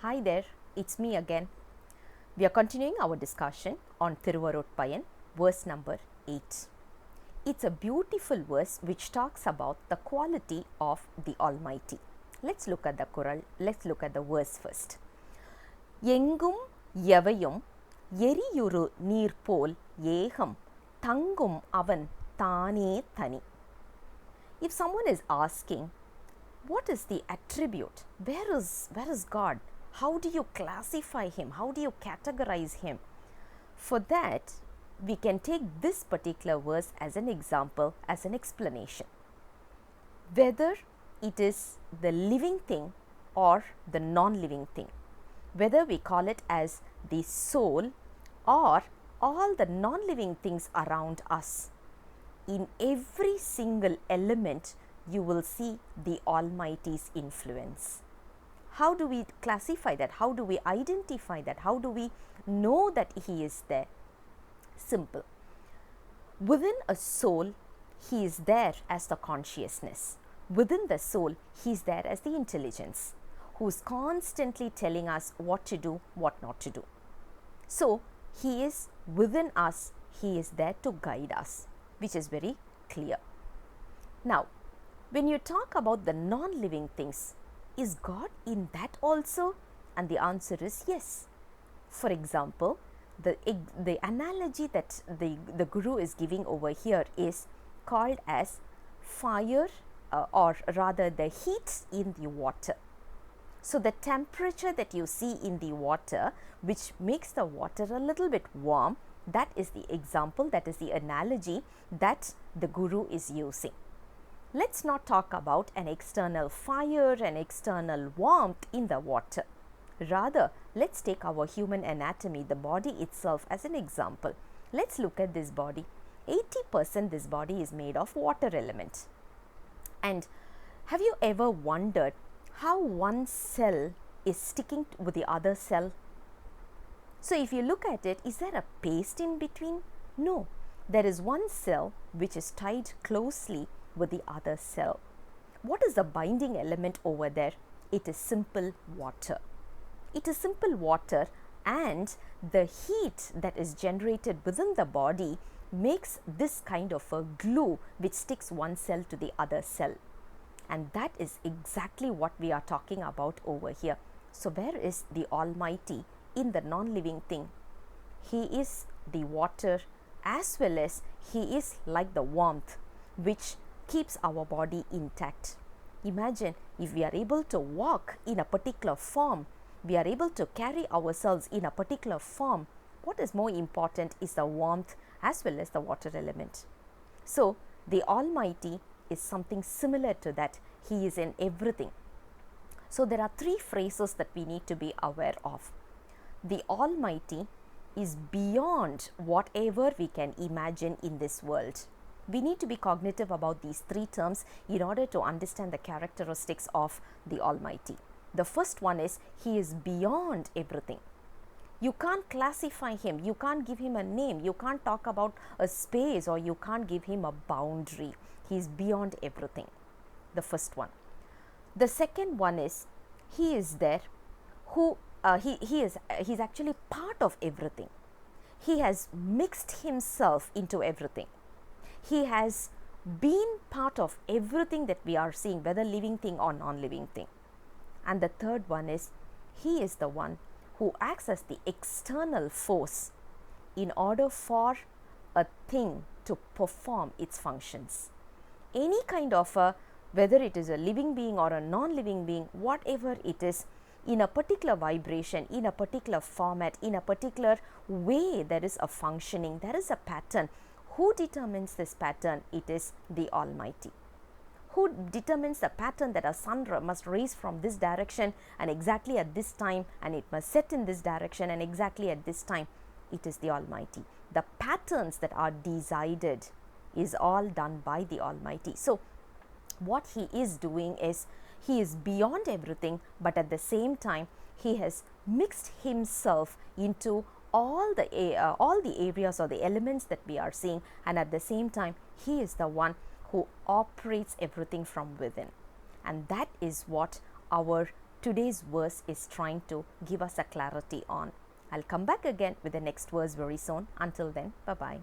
Hi there, it's me again. We are continuing our discussion on Thiruvarutpayan, verse number 8. It's a beautiful verse which talks about the quality of the Almighty. Let's look at the Quran, let's look at the verse first. Engum Evaiyum எரியுறு நீர் போல் ஏகம் தங்கும் அவன் தானே தனி. If someone is asking, what is the attribute? Where is God? How do you classify him? How do you categorize him? For that, we can take this particular verse as an example, as an explanation. Whether it is the living thing or the non-living thing, whether we call it as the soul or all the non-living things around us, in every single element you will see the Almighty's influence. How do we classify that? How do we identify that? How do we know that he is there? Simple. Within a soul, he is there as the consciousness. Within the soul, he is there as the intelligence, who is constantly telling us what to do, what not to do. So, he is within us, he is there to guide us, which is very clear. Now, when you talk about the non-living things, is God in that also? And the answer is yes. For example, the analogy that the Guru is giving over here is called as fire or rather the heat in the water. So, the temperature that you see in the water, which makes the water a little bit warm, that is the example, that is the analogy that the Guru is using. Let's not talk about an external fire, an external warmth in the water. Rather, let's take our human anatomy, the body itself, as an example. Let's look at this body. 80% this body is made of water element. And have you ever wondered how one cell is sticking with the other cell? So, if you look at it, is there a paste in between? No. There is one cell which is tied closely with the other cell. What is the binding element over there? It is simple water. It is simple water, and the heat that is generated within the body makes this kind of a glue which sticks one cell to the other cell. And that is exactly what we are talking about over here. So, where is the Almighty in the non-living thing? He is the water, as well as he is like the warmth which keeps our body intact. Imagine if we are able to walk in a particular form, we are able to carry ourselves in a particular form. What is more important is the warmth as well as the water element. So, the Almighty is something similar to that. He is in everything. So, there are three phrases that we need to be aware of. The Almighty is beyond whatever we can imagine in this world. We need to be cognitive about these three terms in order to understand the characteristics of the Almighty. The first one is he is beyond everything. You can't classify him, you can't give him a name, you can't talk about a space, or you can't give him a boundary. He is beyond everything. The first one. The second one is he is there who he's actually part of everything. He has mixed himself into everything. He has been part of everything that we are seeing, whether living thing or non-living thing. And the third one is he is the one who acts as the external force in order for a thing to perform its functions. Any kind of a, whether it is a living being or a non-living being, whatever it is, in a particular vibration, in a particular format, in a particular way, there is a functioning, there is a pattern. Who determines this pattern? It is the Almighty. Who determines the pattern that a sun must raise from this direction and exactly at this time, and it must set in this direction and exactly at this time? It is the Almighty. The patterns that are decided is all done by the Almighty. So, what he is doing is he is beyond everything, but at the same time he has mixed himself into all the areas or the elements that we are seeing, and at the same time he is the one who operates everything from within. And that is what our today's verse is trying to give us a clarity on. I'll come back again with the next verse very soon. Until then, bye bye.